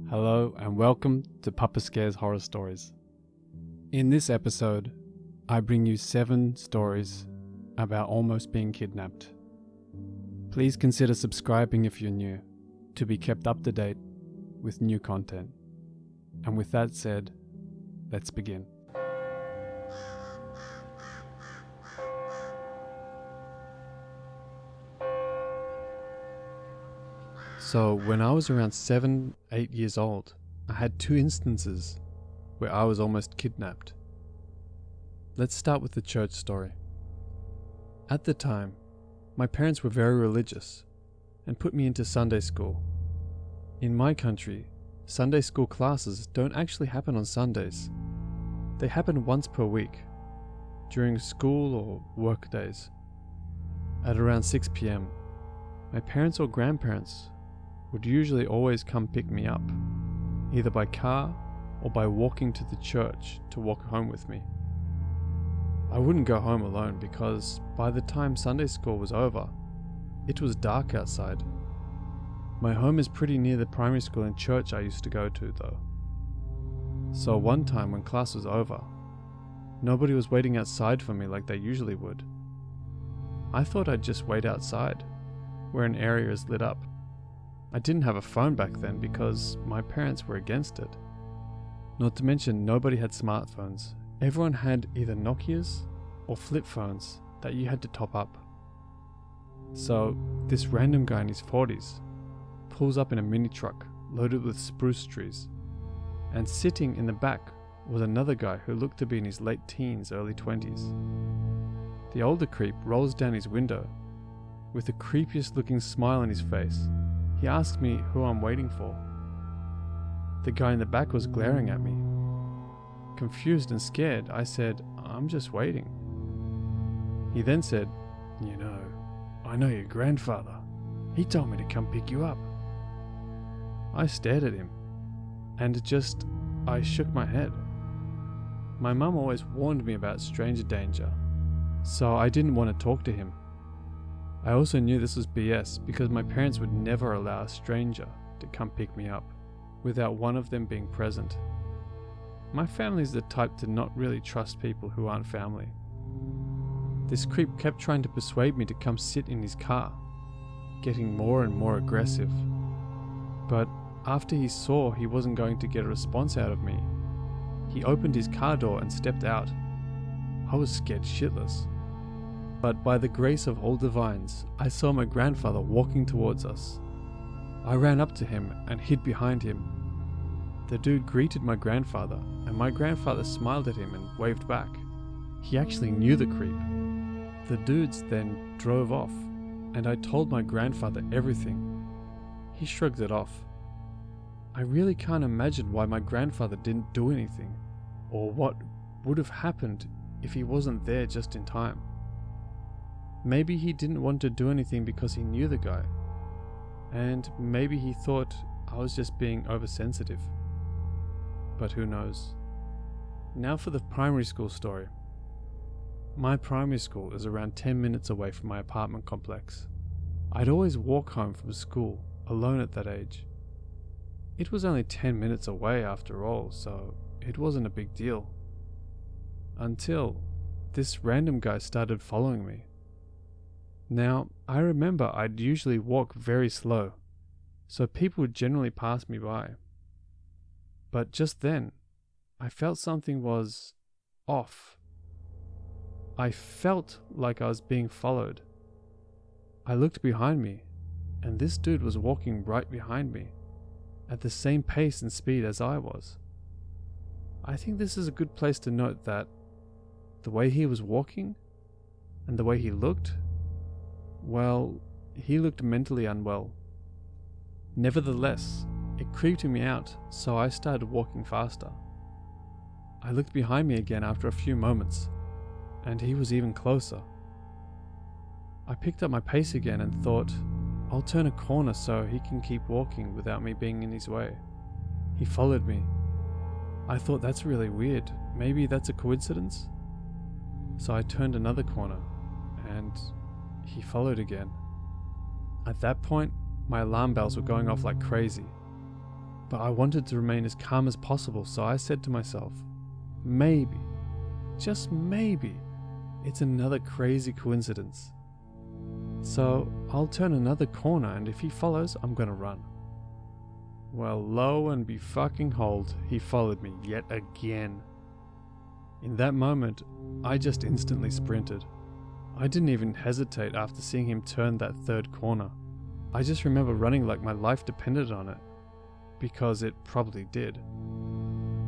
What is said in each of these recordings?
Hello and welcome to Papa Scares Horror Stories. In this episode, I bring you 7 stories about almost being kidnapped. Please consider subscribing if you're new, to be kept up to date with new content. And with that said, let's begin. So when I was around 7-8 years old, I had 2 instances where I was almost kidnapped. Let's start with the church story. At the time, my parents were very religious and put me into Sunday school. In my country, Sunday school classes don't actually happen on Sundays. They happen once per week, during school or work days. At around 6 p.m, my parents or grandparents would usually always come pick me up, either by car or by walking to the church to walk home with me. I wouldn't go home alone because by the time Sunday school was over, it was dark outside. My home is pretty near the primary school and church I used to go to though. So one time when class was over, nobody was waiting outside for me like they usually would. I thought I'd just wait outside, where an area is lit up. I didn't have a phone back then because my parents were against it. Not to mention nobody had smartphones. Everyone had either Nokias or flip phones that you had to top up. So this random guy in his 40s pulls up in a mini truck loaded with spruce trees, and sitting in the back was another guy who looked to be in his late teens, early 20s. The older creep rolls down his window with the creepiest looking smile on his face. He asked me who I'm waiting for. The guy in the back was glaring at me. Confused and scared, I said, "I'm just waiting." He then said, I know your grandfather. He told me to come pick you up." I stared at him, and I shook my head. My mum always warned me about stranger danger, so I didn't want to talk to him. I also knew this was BS because my parents would never allow a stranger to come pick me up without one of them being present. My family is the type to not really trust people who aren't family. This creep kept trying to persuade me to come sit in his car, getting more and more aggressive. But after he saw he wasn't going to get a response out of me, he opened his car door and stepped out. I was scared shitless. But by the grace of all divines, I saw my grandfather walking towards us. I ran up to him and hid behind him. The dude greeted my grandfather, and my grandfather smiled at him and waved back. He actually knew the creep. The dudes then drove off, and I told my grandfather everything. He shrugged it off. I really can't imagine why my grandfather didn't do anything, or what would have happened if he wasn't there just in time. Maybe he didn't want to do anything because he knew the guy, and maybe he thought I was just being oversensitive. But who knows? Now for the primary school story. My primary school is around 10 minutes away from my apartment complex. I'd always walk home from school alone at that age. It was only 10 minutes away after all, so it wasn't a big deal. Until this random guy started following me. Now, I remember I'd usually walk very slow, so people would generally pass me by. But just then, I felt something was off. I felt like I was being followed. I looked behind me, and this dude was walking right behind me, at the same pace and speed as I was. I think this is a good place to note that the way he was walking, and the way he looked, well, he looked mentally unwell. Nevertheless, it creeped me out, so I started walking faster. I looked behind me again after a few moments, and he was even closer. I picked up my pace again and thought, I'll turn a corner so he can keep walking without me being in his way. He followed me. I thought that's really weird. Maybe that's a coincidence? So I turned another corner, and he followed again. At that point, my alarm bells were going off like crazy. But I wanted to remain as calm as possible, so I said to myself, maybe, just maybe, it's another crazy coincidence. So I'll turn another corner, and if he follows, I'm gonna run. Well, lo and behold, he followed me yet again. In that moment, I just instantly sprinted. I didn't even hesitate after seeing him turn that third corner. I just remember running like my life depended on it, because it probably did.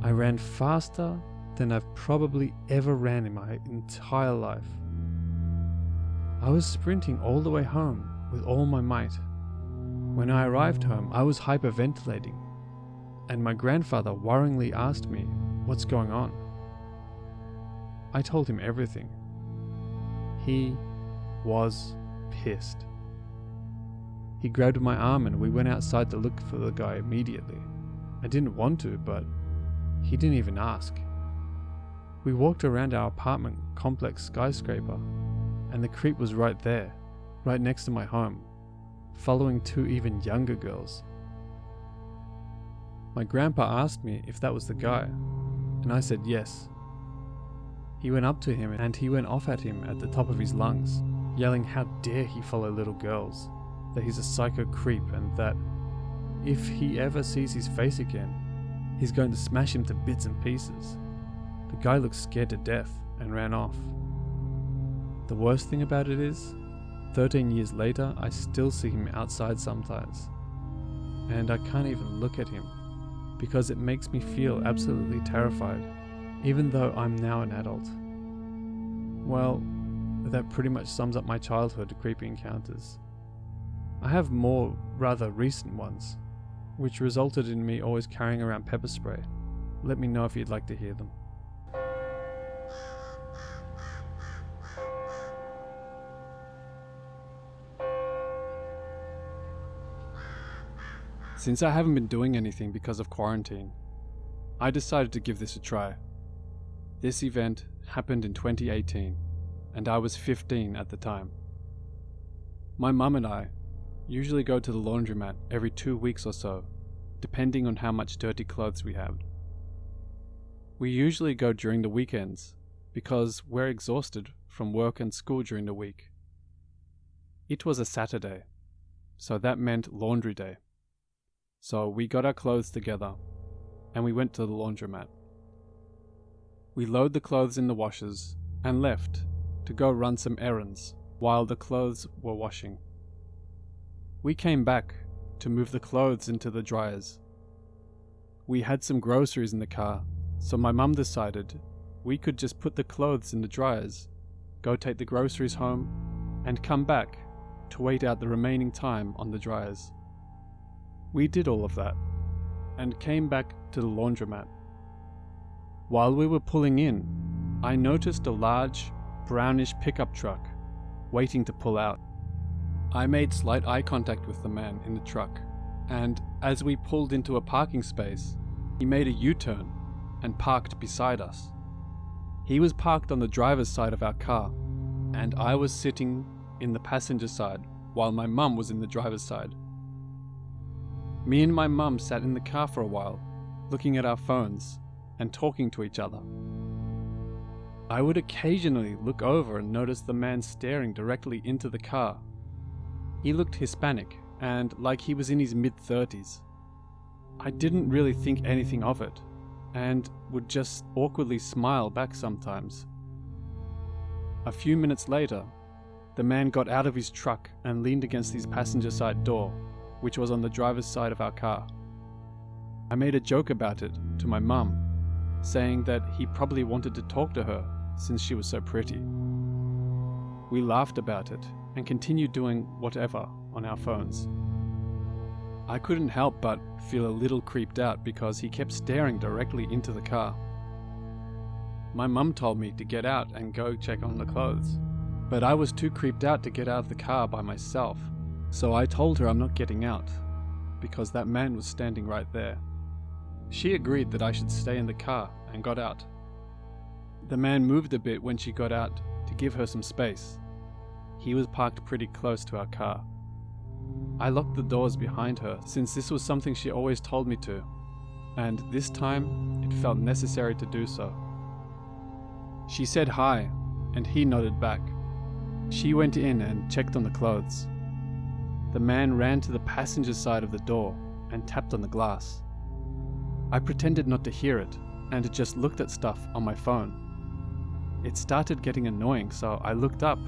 I ran faster than I've probably ever ran in my entire life. I was sprinting all the way home with all my might. When I arrived home, I was hyperventilating, and my grandfather worryingly asked me, "What's going on?" I told him everything. He was pissed. He grabbed my arm and we went outside to look for the guy immediately. I didn't want to, but he didn't even ask. We walked around our apartment complex skyscraper, and the creep was right there, right next to my home, following two even younger girls. My grandpa asked me if that was the guy, and I said yes. He went up to him and he went off at him at the top of his lungs, yelling how dare he follow little girls, that he's a psycho creep and that if he ever sees his face again, he's going to smash him to bits and pieces. The guy looked scared to death and ran off. The worst thing about it is, 13 years later, I still see him outside sometimes, and I can't even look at him because it makes me feel absolutely terrified, even though I'm now an adult. Well, that pretty much sums up my childhood creepy encounters. I have more rather recent ones, which resulted in me always carrying around pepper spray. Let me know if you'd like to hear them. Since I haven't been doing anything because of quarantine, I decided to give this a try. This event happened in 2018, and I was 15 at the time. My mum and I usually go to the laundromat every 2 weeks or so, depending on how much dirty clothes we have. We usually go during the weekends because we're exhausted from work and school during the week. It was a Saturday, so that meant laundry day. So we got our clothes together and we went to the laundromat. We load the clothes in the washers and left to go run some errands while the clothes were washing. We came back to move the clothes into the dryers. We had some groceries in the car, so my mum decided we could just put the clothes in the dryers, go take the groceries home, and come back to wait out the remaining time on the dryers. We did all of that, and came back to the laundromat. While we were pulling in, I noticed a large, brownish pickup truck waiting to pull out. I made slight eye contact with the man in the truck, and as we pulled into a parking space, he made a U-turn and parked beside us. He was parked on the driver's side of our car, and I was sitting in the passenger side while my mum was in the driver's side. Me and my mum sat in the car for a while, looking at our phones and talking to each other. I would occasionally look over and notice the man staring directly into the car. He looked Hispanic and like he was in his mid-30s. I didn't really think anything of it and would just awkwardly smile back sometimes. A few minutes later, the man got out of his truck and leaned against his passenger side door, which was on the driver's side of our car. I made a joke about it to my mum, saying that he probably wanted to talk to her since she was so pretty. We laughed about it and continued doing whatever on our phones. I couldn't help but feel a little creeped out because he kept staring directly into the car. My mum told me to get out and go check on the clothes, but I was too creeped out to get out of the car by myself. So I told her I'm not getting out, because that man was standing right there. She agreed that I should stay in the car and got out. The man moved a bit when she got out to give her some space. He was parked pretty close to our car. I locked the doors behind her since this was something she always told me to, and this time it felt necessary to do so. She said hi, and he nodded back. She went in and checked on the clothes. The man ran to the passenger side of the door and tapped on the glass. I pretended not to hear it and just looked at stuff on my phone. It started getting annoying, so I looked up,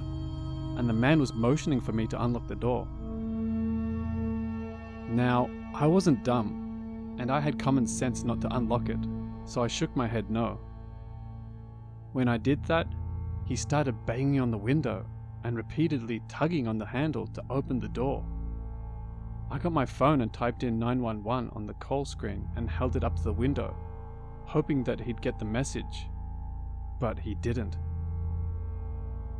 and the man was motioning for me to unlock the door. Now, I wasn't dumb, and I had common sense not to unlock it, so I shook my head no. When I did that, he started banging on the window and repeatedly tugging on the handle to open the door. I got my phone and typed in 911 on the call screen and held it up to the window, hoping that he'd get the message, but he didn't.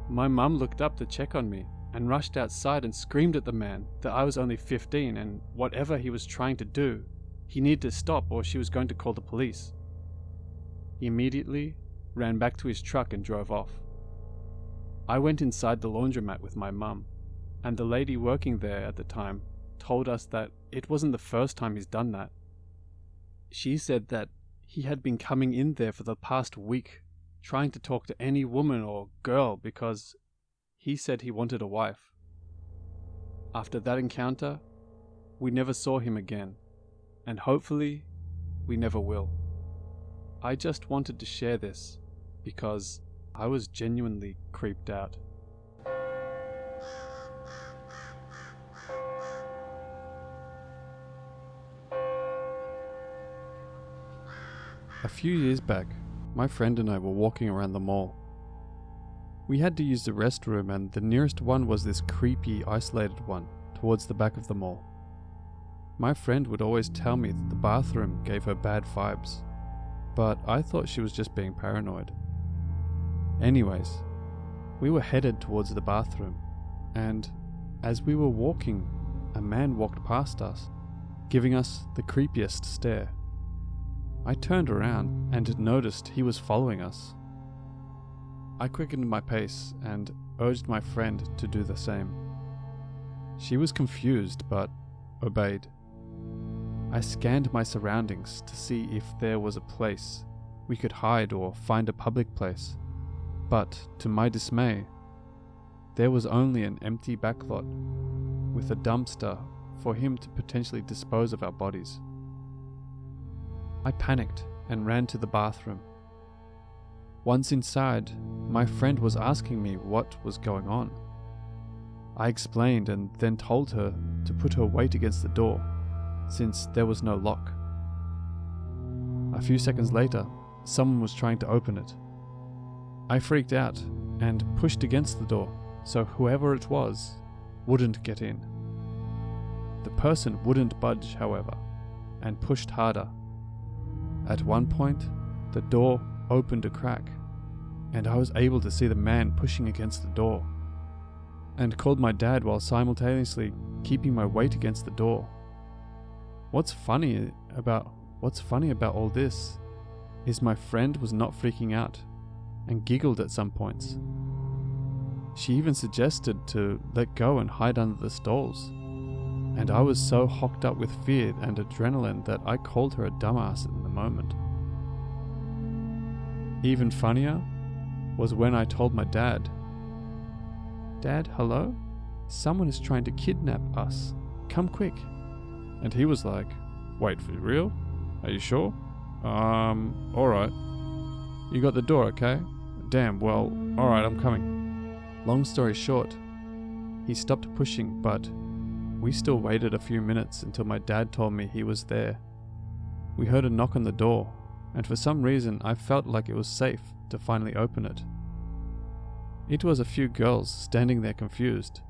My mum looked up to check on me and rushed outside and screamed at the man that I was only 15 and whatever he was trying to do, he needed to stop or she was going to call the police. He immediately ran back to his truck and drove off. I went inside the laundromat with my mum, and the lady working there at the time told us that it wasn't the first time he's done that. She said that he had been coming in there for the past week, trying to talk to any woman or girl because he said he wanted a wife. After that encounter, we never saw him again, and hopefully, we never will. I just wanted to share this because I was genuinely creeped out. A few years back, my friend and I were walking around the mall. We had to use the restroom, and the nearest one was this creepy, isolated one towards the back of the mall. My friend would always tell me that the bathroom gave her bad vibes, but I thought she was just being paranoid. Anyways, we were headed towards the bathroom, and as we were walking, a man walked past us, giving us the creepiest stare. I turned around and noticed he was following us. I quickened my pace and urged my friend to do the same. She was confused but obeyed. I scanned my surroundings to see if there was a place we could hide or find a public place, but to my dismay, there was only an empty backlot with a dumpster for him to potentially dispose of our bodies. I panicked and ran to the bathroom. Once inside, my friend was asking me what was going on. I explained and then told her to put her weight against the door, since there was no lock. A few seconds later, someone was trying to open it. I freaked out and pushed against the door, so whoever it was wouldn't get in. The person wouldn't budge, however, and pushed harder. At one point, the door opened a crack, and I was able to see the man pushing against the door, and called my dad while simultaneously keeping my weight against the door. What's funny about all this is my friend was not freaking out and giggled at some points. She even suggested to let go and hide under the stalls, and I was so hocked up with fear and adrenaline that I called her a dumbass in the moment. Even funnier was when I told my dad, "Dad, hello? Someone is trying to kidnap us. Come quick." And he was like, "Wait, for real? Are you sure? Alright. You got the door, okay? Damn, well, alright, I'm coming." Long story short, he stopped pushing, but we still waited a few minutes until my dad told me he was there. We heard a knock on the door, and for some reason I felt like it was safe to finally open it. It was a few girls standing there confused.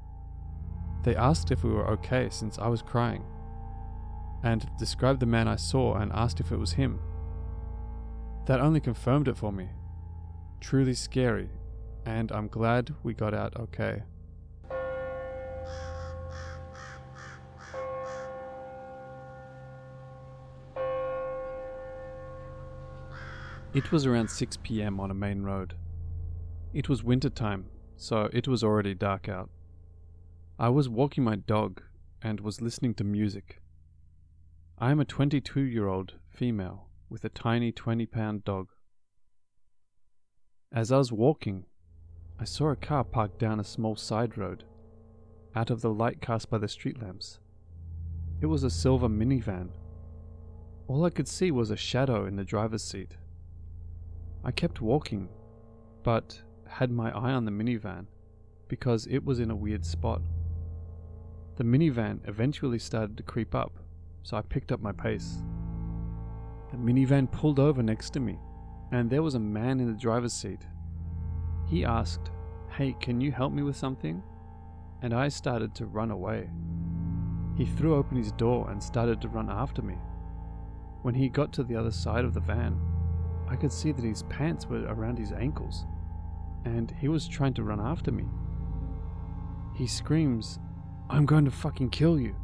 They asked if we were okay since I was crying, and described the man I saw and asked if it was him. That only confirmed it for me. Truly scary, and I'm glad we got out okay. It was around 6 p.m. on a main road. It was winter time, so it was already dark out. I was walking my dog, and was listening to music. I am a 22-year-old female with a tiny 20-pound dog. As I was walking, I saw a car parked down a small side road, out of the light cast by the street lamps. It was a silver minivan. All I could see was a shadow in the driver's seat. I kept walking, but had my eye on the minivan because it was in a weird spot. The minivan eventually started to creep up, so I picked up my pace. The minivan pulled over next to me, and there was a man in the driver's seat. He asked, "Hey, can you help me with something?" And I started to run away. He threw open his door and started to run after me. When he got to the other side of the van, I could see that his pants were around his ankles, and he was trying to run after me. He screams, "I'm going to fucking kill you."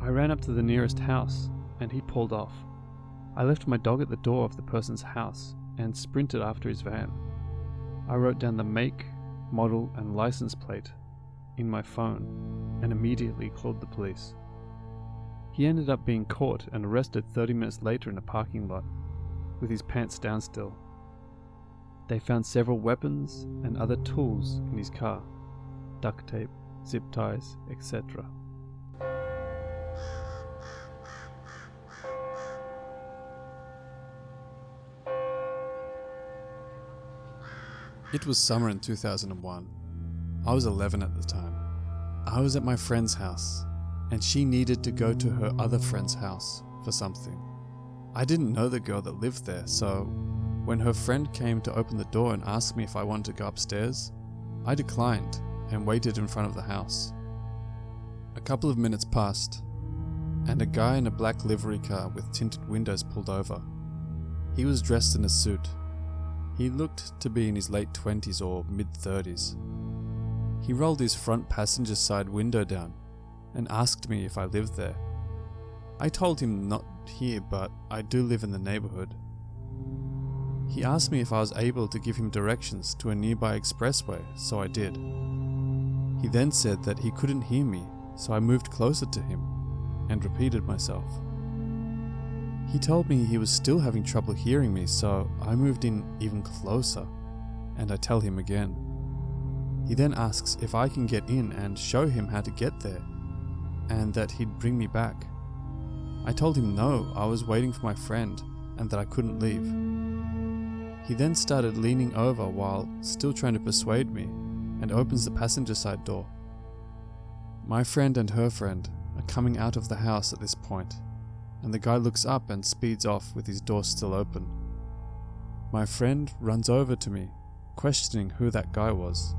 I ran up to the nearest house, and he pulled off. I left my dog at the door of the person's house and sprinted after his van. I wrote down the make, model, and license plate in my phone and immediately called the police. He ended up being caught and arrested 30 minutes later in a parking lot, with his pants down still. They found several weapons and other tools in his car, duct tape, zip ties, etc. It was summer in 2001. I was 11 at the time. I was at my friend's house, and she needed to go to her other friend's house for something. I didn't know the girl that lived there, so when her friend came to open the door and asked me if I wanted to go upstairs, I declined and waited in front of the house. A couple of minutes passed, and a guy in a black livery car with tinted windows pulled over. He was dressed in a suit. He looked to be in his late 20s or mid-30s. He rolled his front passenger side window down and asked me if I lived there. I told him not here, but I do live in the neighborhood. He asked me if I was able to give him directions to a nearby expressway, so I did. He then said that he couldn't hear me, so I moved closer to him and repeated myself. He told me he was still having trouble hearing me, so I moved in even closer, and I tell him again. He then asks if I can get in and show him how to get there, and that he'd bring me back. I told him no, I was waiting for my friend, and that I couldn't leave. He then started leaning over while still trying to persuade me, and opens the passenger side door. My friend and her friend are coming out of the house at this point, and the guy looks up and speeds off with his door still open. My friend runs over to me, questioning who that guy was.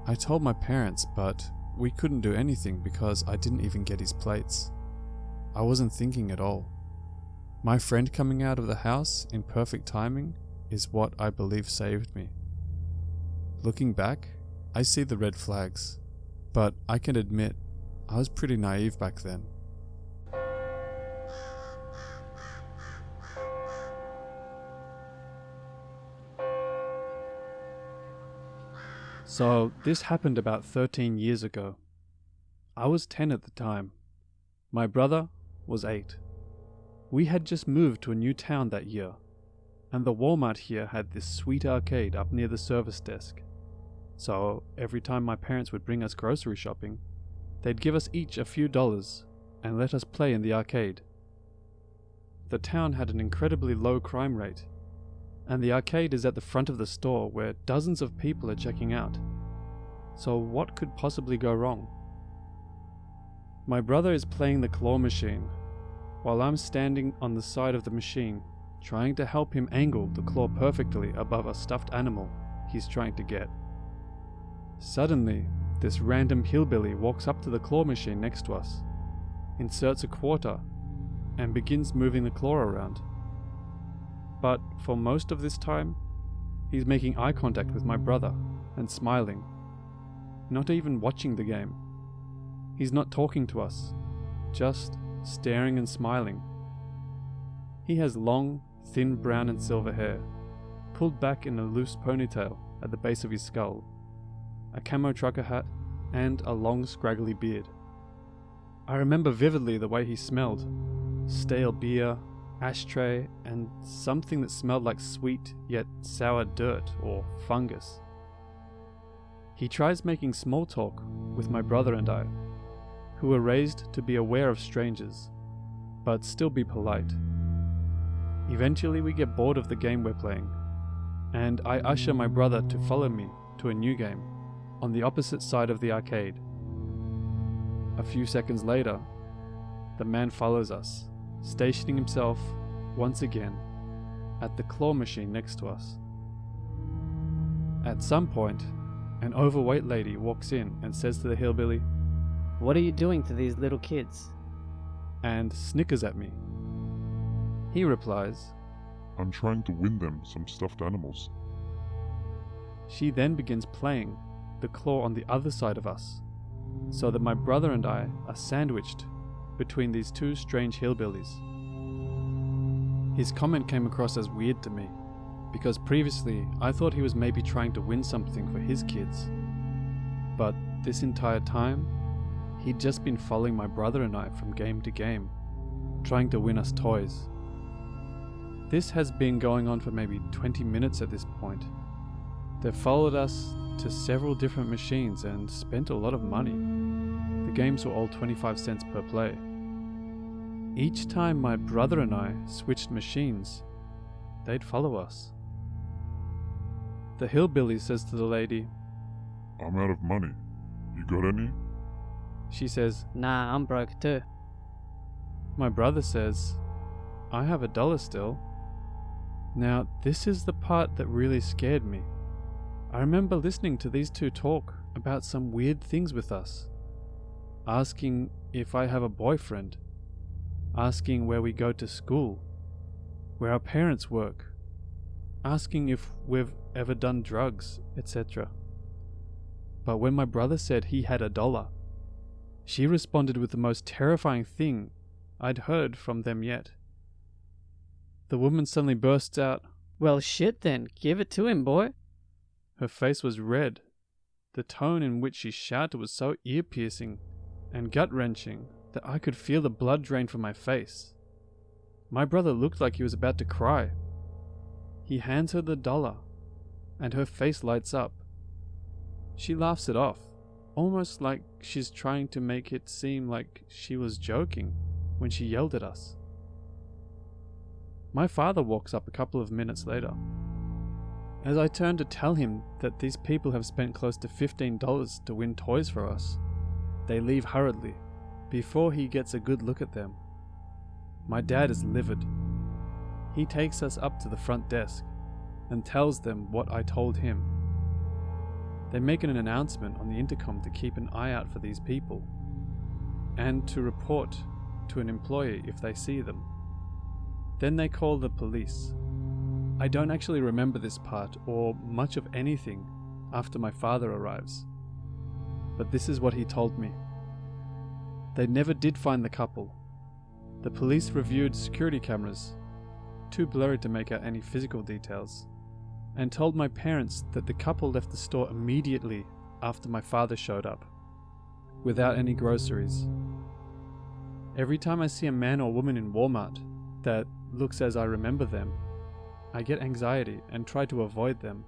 I told my parents, but we couldn't do anything because I didn't even get his plates. I wasn't thinking at all. My friend coming out of the house in perfect timing is what I believe saved me. Looking back, I see the red flags, but I can admit I was pretty naive back then. So this happened about 13 years ago. I was 10 at the time. My brother was 8. We had just moved to a new town that year, and the Walmart here had this sweet arcade up near the service desk. So every time my parents would bring us grocery shopping, they'd give us each a few dollars and let us play in the arcade. The town had an incredibly low crime rate, and the arcade is at the front of the store where dozens of people are checking out. So what could possibly go wrong? My brother is playing the claw machine, while I'm standing on the side of the machine, trying to help him angle the claw perfectly above a stuffed animal he's trying to get. Suddenly, this random hillbilly walks up to the claw machine next to us, inserts a quarter, and begins moving the claw around. But for most of this time, he's making eye contact with my brother and smiling, not even watching the game. He's not talking to us, just staring and smiling. He has long, thin brown and silver hair, pulled back in a loose ponytail at the base of his skull, a camo trucker hat, and a long scraggly beard. I remember vividly the way he smelled: stale beer, ashtray, and something that smelled like sweet yet sour dirt or fungus. He tries making small talk with my brother and I, who were raised to be aware of strangers, but still be polite. Eventually we get bored of the game we're playing, and I usher my brother to follow me to a new game on the opposite side of the arcade. A few seconds later, the man follows us, stationing himself once again at the claw machine next to us. At some point, an overweight lady walks in and says to the hillbilly, "What are you doing to these little kids?" and snickers at me. He replies, "I'm trying to win them some stuffed animals." She then begins playing the claw on the other side of us, so that my brother and I are sandwiched between these two strange hillbillies. His comment came across as weird to me, because previously I thought he was maybe trying to win something for his kids. But this entire time, he'd just been following my brother and I from game to game, trying to win us toys. This has been going on for maybe 20 minutes at this point. They've followed us to several different machines and spent a lot of money. The games were all 25 cents per play. Each time my brother and I switched machines, they'd follow us. The hillbilly says to the lady, "I'm out of money. You got any?" She says, "Nah, I'm broke too." My brother says, "I have $1 still." Now, this is the part that really scared me. I remember listening to these two talk about some weird things with us, asking if I have a boyfriend, asking where we go to school, where our parents work, asking if we've ever done drugs, etc. But when my brother said he had $1, she responded with the most terrifying thing I'd heard from them yet. The woman suddenly bursts out, "Well, shit then, give it to him, boy." Her face was red. The tone in which she shouted was so ear-piercing and gut-wrenching that I could feel the blood drain from my face. My brother looked like he was about to cry. He hands her the $1, and her face lights up. She laughs it off, almost like she's trying to make it seem like she was joking when she yelled at us. My father walks up a couple of minutes later. As I turn to tell him that these people have spent close to $15 to win toys for us, they leave hurriedly, before he gets a good look at them. My dad is livid. He takes us up to the front desk and tells them what I told him. They make an announcement on the intercom to keep an eye out for these people, and to report to an employee if they see them. Then they call the police. I don't actually remember this part or much of anything after my father arrives, but this is what he told me. They never did find the couple. The police reviewed security cameras, too blurry to make out any physical details, and told my parents that the couple left the store immediately after my father showed up, without any groceries. Every time I see a man or woman in Walmart that looks as I remember them, I get anxiety and try to avoid them.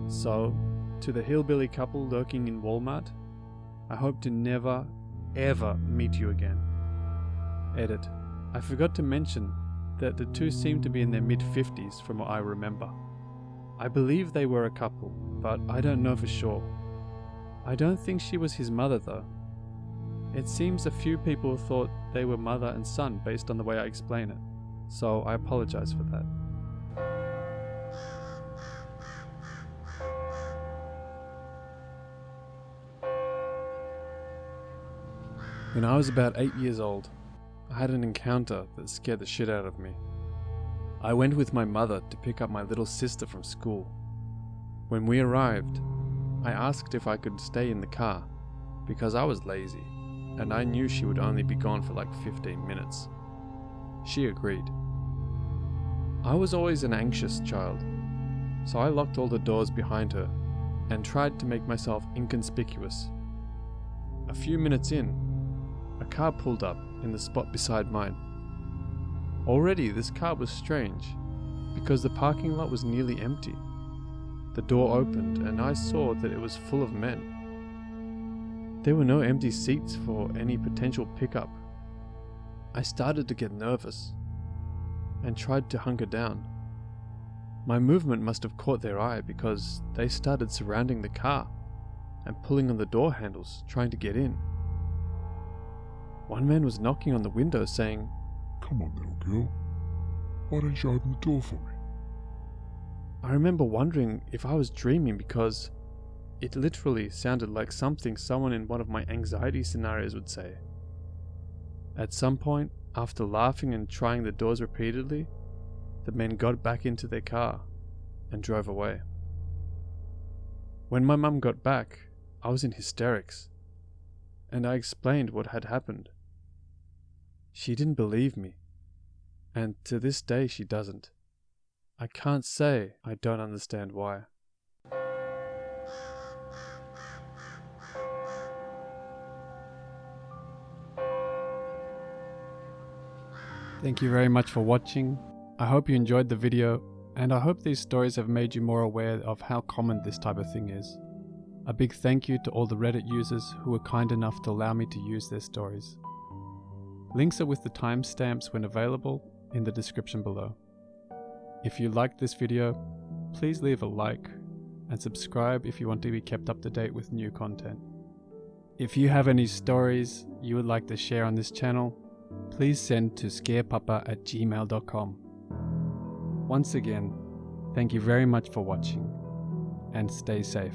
So, to the hillbilly couple lurking in Walmart, I hope to never, ever meet you again. Edit. I forgot to mention that the two seem to be in their mid-50s from what I remember. I believe they were a couple, but I don't know for sure. I don't think she was his mother though. It seems a few people thought they were mother and son based on the way I explain it, so I apologize for that. When I was about 8 years old, I had an encounter that scared the shit out of me. I went with my mother to pick up my little sister from school. When we arrived, I asked if I could stay in the car because I was lazy and I knew she would only be gone for like 15 minutes. She agreed. I was always an anxious child, so I locked all the doors behind her and tried to make myself inconspicuous. A few minutes in, a car pulled up in the spot beside mine. Already this car was strange, because the parking lot was nearly empty. The door opened and I saw that it was full of men. There were no empty seats for any potential pickup. I started to get nervous and tried to hunker down. My movement must have caught their eye because they started surrounding the car and pulling on the door handles, trying to get in. One man was knocking on the window saying, Come on, little girl. Why don't you open the door for me? I remember wondering if I was dreaming because it literally sounded like something someone in one of my anxiety scenarios would say. At some point, after laughing and trying the doors repeatedly, the men got back into their car and drove away. When my mum got back, I was in hysterics, and I explained what had happened. She didn't believe me, and to this day she doesn't. I can't say I don't understand why. Thank you very much for watching. I hope you enjoyed the video, and I hope these stories have made you more aware of how common this type of thing is. A big thank you to all the Reddit users who were kind enough to allow me to use their stories. Links are with the timestamps when available in the description below. If you liked this video, please leave a like and subscribe if you want to be kept up to date with new content. If you have any stories you would like to share on this channel, please send to scarepapa@gmail.com. Once again, thank you very much for watching, and stay safe.